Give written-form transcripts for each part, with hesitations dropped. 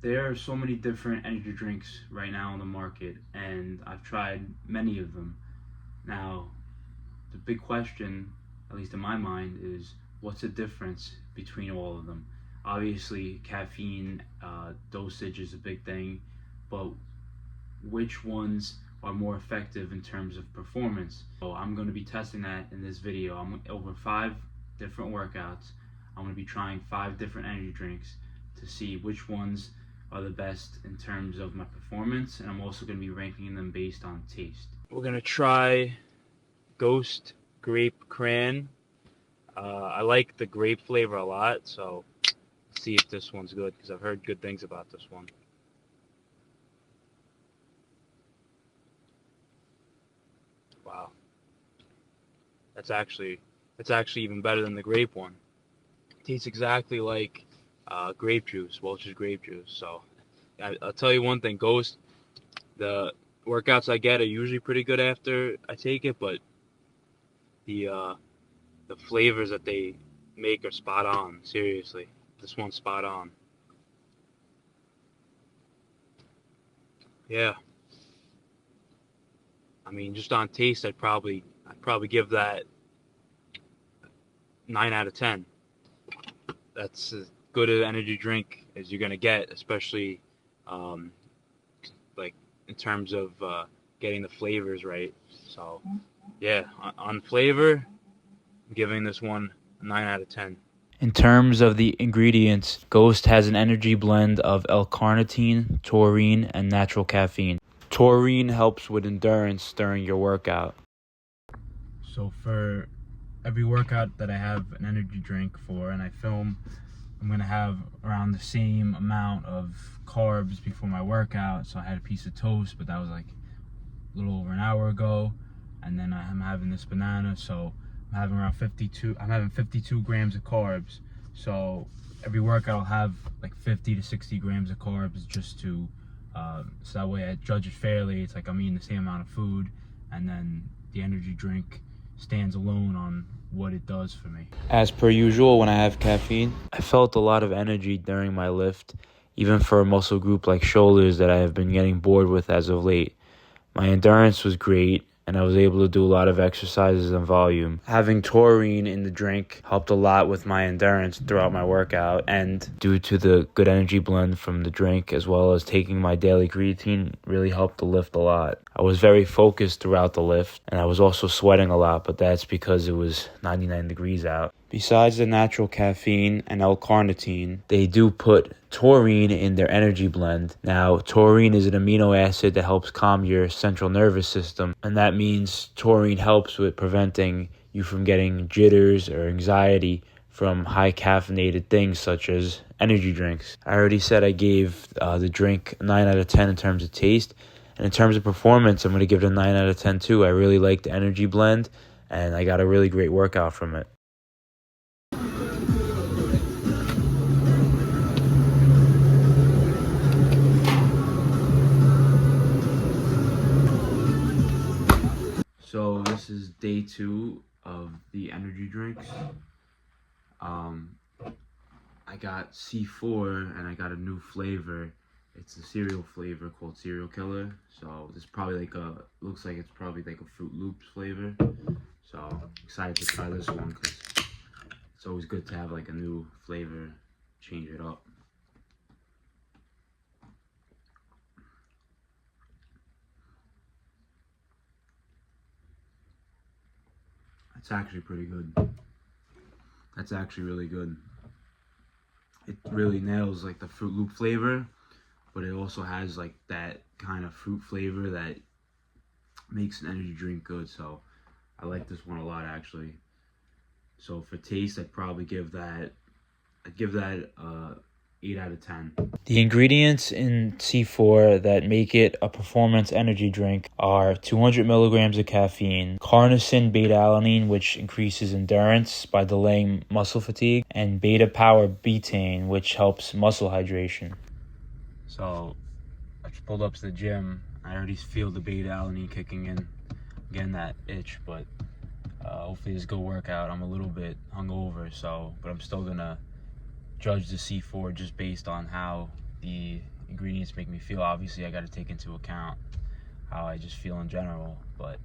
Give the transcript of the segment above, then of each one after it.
There are so many different energy drinks right now on the market, and I've tried many of them. Now, the big question, at least in my mind, is what's the difference between all of them? Obviously, caffeine dosage is a big thing, but which ones are more effective in terms of performance? So I'm going to be testing that in this video. I'm over 5 different workouts. I'm going to be trying 5 different energy drinks to see which ones are the best in terms of my performance, and I'm also going to be ranking them based on taste. We're going to try Ghost Grape Cran. I like the grape flavor a lot, so let's see if this one's good, because I've heard good things about this one. Wow, that's actually even better than the grape one. It tastes exactly like grape juice, Welch's grape juice. So I'll tell you one thing, Ghost, the workouts I get are usually pretty good after I take it, but the flavors that they make are spot on. Seriously, this one's spot on. Yeah, I mean, just on taste, I'd probably give that 9 out of 10. That's as good an energy drink as you're gonna get, especially like in terms of getting the flavors right. So yeah, on flavor, I'm giving this one a 9 out of 10. In terms of the ingredients, Ghost has an energy blend of L-carnitine, taurine, and natural caffeine. Taurine helps with endurance during your workout. So for every workout that I have an energy drink for and I film, I'm going to have around the same amount of carbs before my workout. So I had a piece of toast, but that was like a little over an hour ago. And then I'm having this banana, so I'm having around 52 grams of carbs. So every workout I'll have like 50 to 60 grams of carbs, just to so that way I judge it fairly. It's like I'm eating the same amount of food, and then the energy drink stands alone on what it does for me. As per usual, when I have caffeine, I felt a lot of energy during my lift, even for a muscle group like shoulders that I have been getting bored with as of late. My endurance was great, and I was able to do a lot of exercises and volume. Having taurine in the drink helped a lot with my endurance throughout my workout, and due to the good energy blend from the drink, as well as taking my daily creatine, really helped the lift a lot. I was very focused throughout the lift, and I was also sweating a lot, but that's because it was 99 degrees out. Besides the natural caffeine and L-carnitine, they do put taurine in their energy blend. Now, taurine is an amino acid that helps calm your central nervous system, and that means taurine helps with preventing you from getting jitters or anxiety from high caffeinated things such as energy drinks. I already said I gave the drink a 9 out of 10 in terms of taste, and in terms of performance, I'm going to give it a 9 out of 10 too. I really like the energy blend, and I got a really great workout from it. So this is day 2 of the energy drinks. I got C4 and I got a new flavor. It's a cereal flavor called Cereal Killer. So this is probably like looks like it's probably like a Fruit Loops flavor. So I'm excited to try this one because it's always good to have like a new flavor, change it up. It's actually pretty good. That's actually really good. It really nails like the Fruit Loop flavor, but it also has like that kind of fruit flavor that makes an energy drink good. So I like this one a lot actually. So for taste, I'd probably give that 8 out of 10. The ingredients in C4 that make it a performance energy drink are 200 milligrams of caffeine, carnosine beta-alanine, which increases endurance by delaying muscle fatigue, and beta-power betaine, which helps muscle hydration. So I just pulled up to the gym. I already feel the beta-alanine kicking in, getting that itch, but hopefully this is a good workout. I'm a little bit hungover, but I'm still gonna judge the C4 just based on how the ingredients make me feel. Obviously, I got to take into account how I just feel in general, but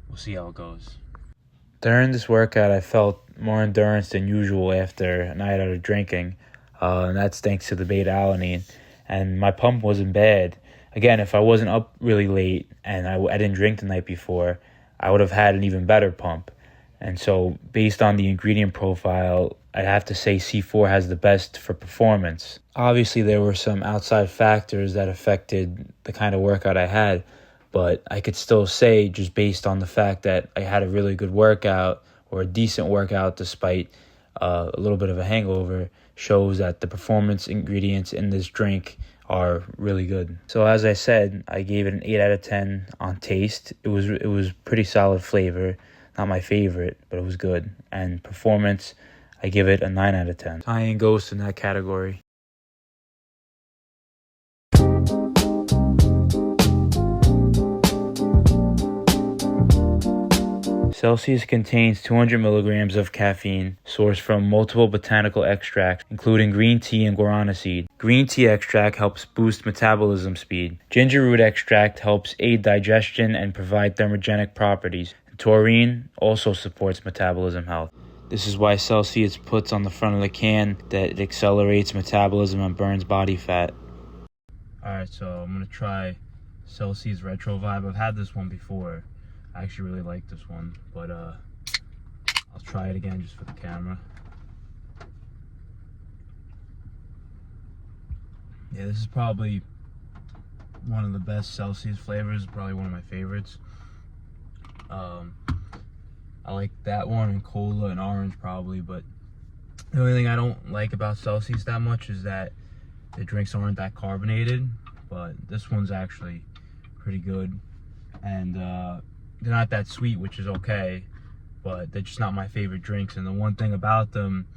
we'll see how it goes. During this workout, I felt more endurance than usual after a night out of drinking, and that's thanks to the beta-alanine. And my pump wasn't bad. Again, if I wasn't up really late and I didn't drink the night before, I would have had an even better pump. And so based on the ingredient profile, I'd have to say C4 has the best for performance. Obviously, there were some outside factors that affected the kind of workout I had, but I could still say, just based on the fact that I had a really good workout or a decent workout despite a little bit of a hangover, shows that the performance ingredients in this drink are really good. So as I said, I gave it an 8 out of 10 on taste. It was pretty solid flavor. Not my favorite, but it was good. And performance, I give it a 9 out of 10. Tying Ghost in that category. Celsius contains 200 milligrams of caffeine, sourced from multiple botanical extracts, including green tea and guarana seed. Green tea extract helps boost metabolism speed. Ginger root extract helps aid digestion and provide thermogenic properties. Taurine also supports metabolism health. This is why Celsius puts on the front of the can that it accelerates metabolism and burns body fat. Alright, so I'm going to try Celsius Retro Vibe. I've had this one before. I actually really like this one, but I'll try it again just for the camera. Yeah, this is probably one of the best Celsius flavors, probably one of my favorites. I like that one and cola and orange probably, but the only thing I don't like about Celsius that much is that the drinks aren't that carbonated, but this one's actually pretty good. And they're not that sweet, which is okay, but they're just not my favorite drinks. And the one thing about them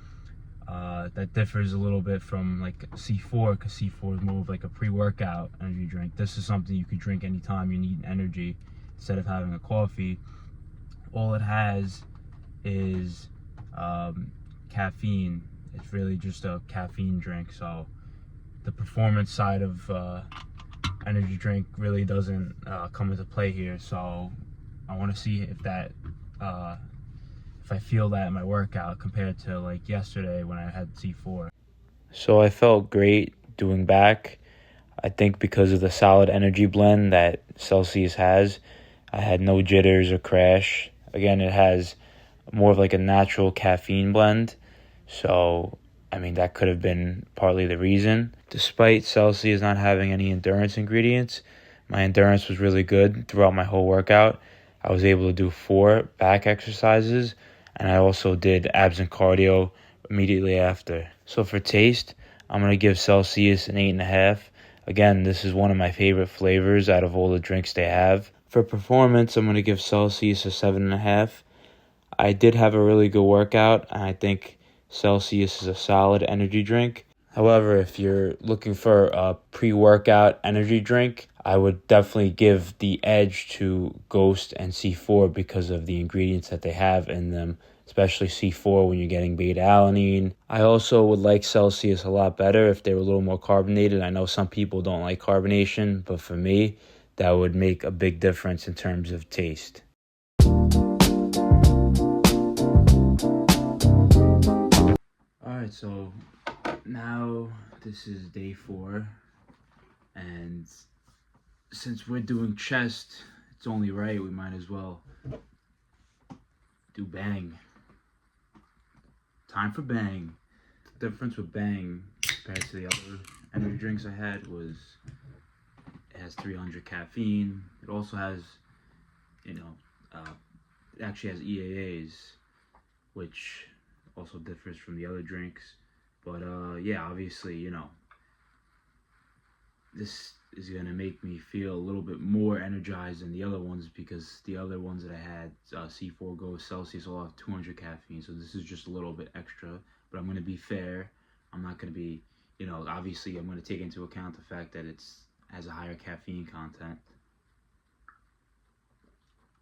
that differs a little bit from like C4, because C4 is more of like a pre-workout energy drink. This is something you could drink anytime you need energy instead of having a coffee. All it has is caffeine. It's really just a caffeine drink, so the performance side of energy drink really doesn't come into play here. So I want to see if that if I feel that in my workout compared to like yesterday when I had C4. So I felt great doing back. I think because of the solid energy blend that Celsius has, I had no jitters or crash. Again, it has more of like a natural caffeine blend. So, I mean, that could have been partly the reason. Despite Celsius not having any endurance ingredients, my endurance was really good throughout my whole workout. I was able to do 4 back exercises, and I also did abs and cardio immediately after. So for taste, I'm going to give Celsius an 8.5. Again, this is one of my favorite flavors out of all the drinks they have. For performance, I'm going to give Celsius a 7.5. I did have a really good workout, and I think Celsius is a solid energy drink. However, if you're looking for a pre-workout energy drink, I would definitely give the edge to Ghost and C4 because of the ingredients that they have in them, especially C4 when you're getting beta-alanine. I also would like Celsius a lot better if they were a little more carbonated. I know some people don't like carbonation, but for me, that would make a big difference in terms of taste. Alright, so now this is day 4, and since we're doing chest, it's only right, we might as well do bang. Time for bang. The difference with bang compared to the other energy drinks I had was it has 300 caffeine. It also has, it actually has EAAs, which also differs from the other drinks. But yeah, obviously, this is going to make me feel a little bit more energized than the other ones, because the other ones that I had, C4 Ghost, Celsius, all have 200 caffeine. So this is just a little bit extra, but I'm going to be fair. I'm not going to be, obviously I'm going to take into account the fact that it has a higher caffeine content.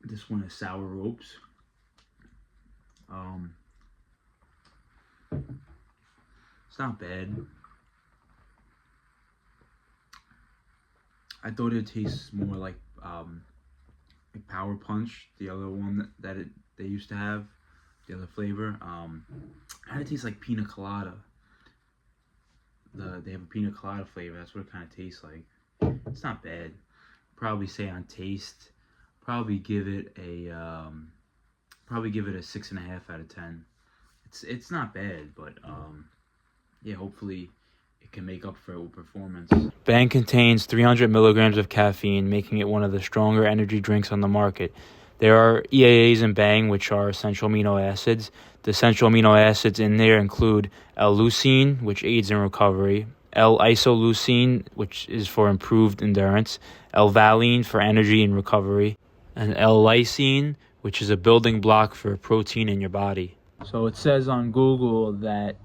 This one is Sour Ropes. It's not bad. I thought it tastes more like Power Punch, the other one they used to have, the other flavor. Kind of tastes like pina colada. They have a pina colada flavor. That's what it kind of tastes like. It's not bad. Probably say on taste, probably give it a 6.5 out of 10. It's not bad, but yeah, hopefully it can make up for it with performance. Bang contains 300 milligrams of caffeine, making it one of the stronger energy drinks on the market. There are EAAs in Bang, which are essential amino acids. The essential amino acids in there include L-leucine, which aids in recovery, L-isoleucine, which is for improved endurance, L-valine for energy and recovery, and L-lysine, which is a building block for protein in your body. So it says on Google that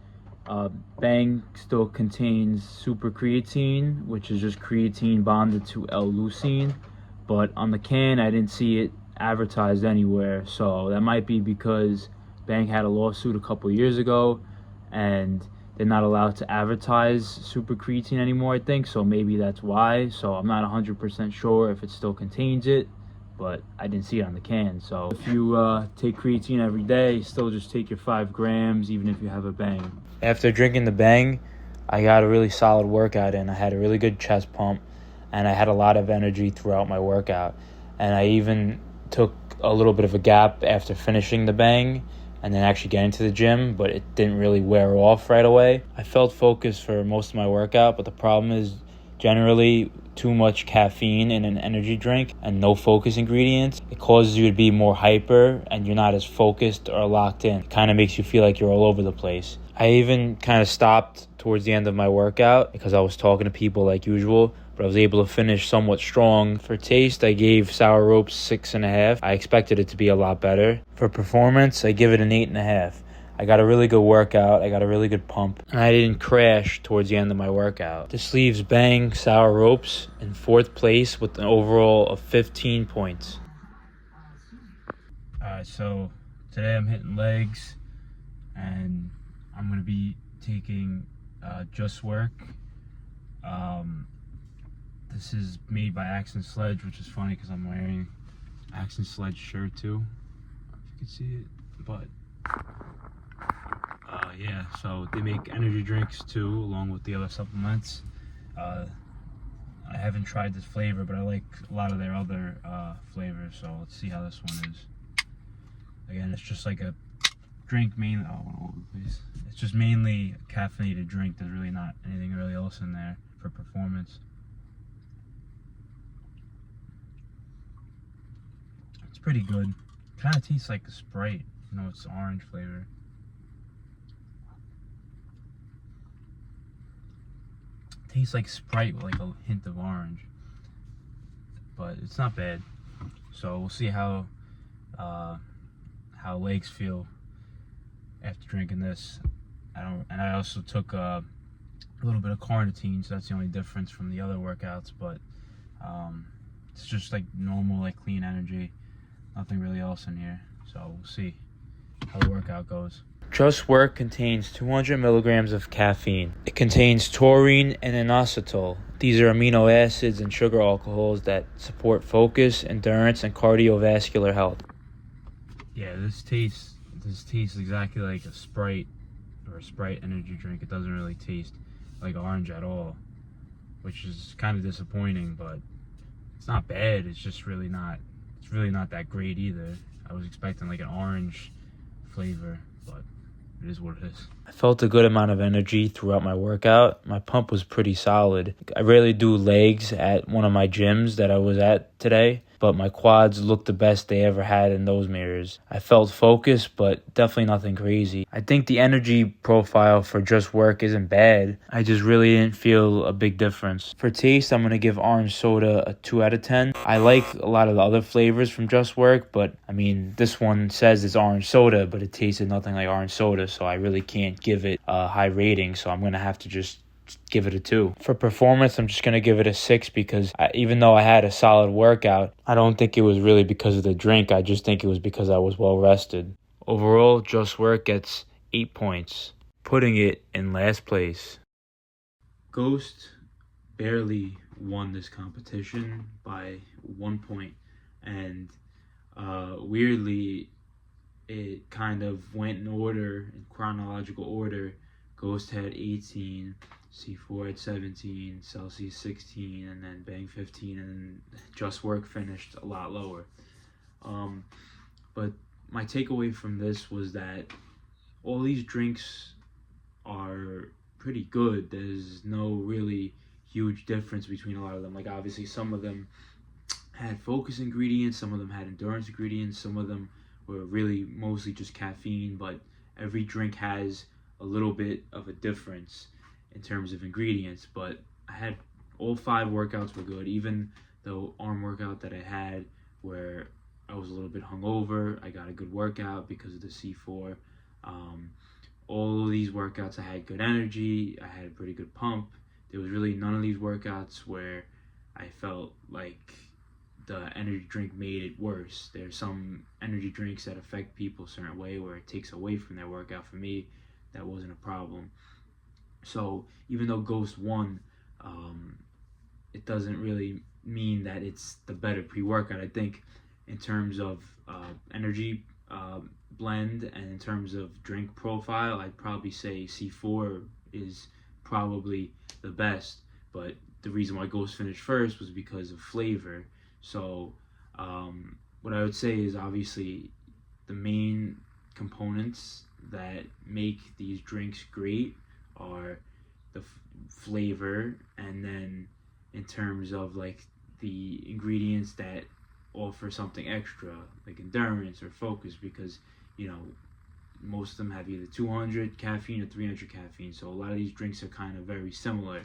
Bang still contains super creatine, which is just creatine bonded to L-leucine, but on the can I didn't see it advertised anywhere, so that might be because Bang had a lawsuit a couple years ago and they're not allowed to advertise super creatine anymore, I think, so maybe that's why. So I'm not 100% sure if it still contains it, but I didn't see it on the can. So if you take creatine every day, still just take your 5 grams even if you have a Bang. After drinking the Bang, I got a really solid workout in. I had a really good chest pump and I had a lot of energy throughout my workout, and I even took a little bit of a gap after finishing the Bang and then actually getting to the gym, but it didn't really wear off right away. I felt focused for most of my workout, but the problem is generally too much caffeine in an energy drink and no focus ingredients. It causes you to be more hyper and you're not as focused or locked in. It kind of makes you feel like you're all over the place. I even kind of stopped towards the end of my workout because I was talking to people like usual, but I was able to finish somewhat strong. For taste, I gave Sour Ropes 6.5. I expected it to be a lot better. For performance, I give it an 8.5. I got a really good workout, I got a really good pump, and I didn't crash towards the end of my workout. This leaves Bang Sour Ropes in 4th place with an overall of 15 points. Alright, so today I'm hitting legs, and I'm going to be taking Just Work. This is made by Axe and Sledge, which is funny because I'm wearing Axe and Sledge shirt too. I don't know if you can see it, but yeah, so they make energy drinks too, along with the other supplements. I haven't tried this flavor, but I like a lot of their other flavors, so let's see how this one is. Again, it's just like a drink mainly, it's just mainly a caffeinated drink. There's really not anything really else in there for performance. It's pretty good. Kind of tastes like a Sprite, you know, it's orange flavor. Tastes like Sprite with like a hint of orange, but it's not bad. So we'll see how legs feel after drinking this. I also took a little bit of carnitine, so that's the only difference from the other workouts. But it's just like normal, like clean energy. Nothing really else in here. So we'll see how the workout goes. Just Work contains 200 milligrams of caffeine. It contains taurine and inositol. These are amino acids and sugar alcohols that support focus, endurance, and cardiovascular health. Yeah, this tastes exactly like a Sprite or a Sprite energy drink. It doesn't really taste like orange at all, which is kind of disappointing, but it's not bad. It's just really not that great either. I was expecting like an orange flavor, but it is what it is. I felt a good amount of energy throughout my workout. My pump was pretty solid. I rarely do legs at one of my gyms that I was at today, but my quads looked the best they ever had in those mirrors. I felt focused, but definitely nothing crazy. I think the energy profile for Just Work isn't bad. I just really didn't feel a big difference. For taste, I'm going to give orange soda a 2 out of 10. I like a lot of the other flavors from Just Work, but I mean, this one says it's orange soda, but it tasted nothing like orange soda, so I really can't give it a high rating, so I'm going to have to just give it a 2. For performance, I'm just going to give it a 6 because even though I had a solid workout, I don't think it was really because of the drink. I just think it was because I was well rested. Overall, Just Work gets 8 points, putting it in last place. Ghost barely won this competition by 1 point. And weirdly, it kind of went in order, in chronological order. Ghost had 18, C4 had 17, Celsius 16, and then Bang 15, and then Just Work finished a lot lower. But my takeaway from this was that all these drinks are pretty good. There's no really huge difference between a lot of them. Like, obviously some of them had focus ingredients, some of them had endurance ingredients, some of them were really mostly just caffeine, but every drink has a little bit of a difference in terms of ingredients. But I had all 5 workouts were good. Even the arm workout that I had where I was a little bit hungover, I got a good workout because of the C4. All of these workouts I had good energy, I had a pretty good pump. There was really none of these workouts where I felt like the energy drink made it worse. There's some energy drinks that affect people a certain way where it takes away from their workout. For me, that wasn't a problem. So even though Ghost won, it doesn't really mean that it's the better pre-workout. I think in terms of energy blend and in terms of drink profile, I'd probably say C4 is probably the best. But the reason why Ghost finished first was because of flavor. So what I would say is, obviously the main components that make these drinks great are the flavor, and then in terms of like the ingredients that offer something extra, like endurance or focus, because most of them have either 200 caffeine or 300 caffeine, so a lot of these drinks are kind of very similar.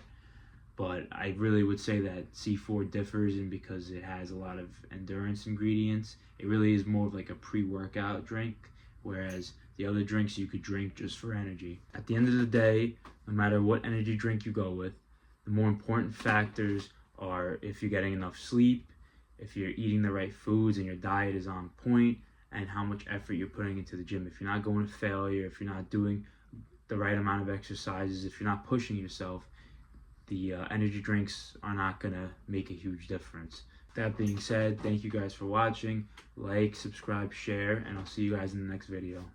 But I really would say that C4 differs in because it has a lot of endurance ingredients. It really is more of like a pre-workout drink, whereas the other drinks you could drink just for energy. At the end of the day, no matter what energy drink you go with, the more important factors are if you're getting enough sleep, if you're eating the right foods and your diet is on point, and how much effort you're putting into the gym. If you're not going to failure, if you're not doing the right amount of exercises, if you're not pushing yourself, the energy drinks are not going to make a huge difference. That being said, thank you guys for watching. Like, subscribe, share, and I'll see you guys in the next video.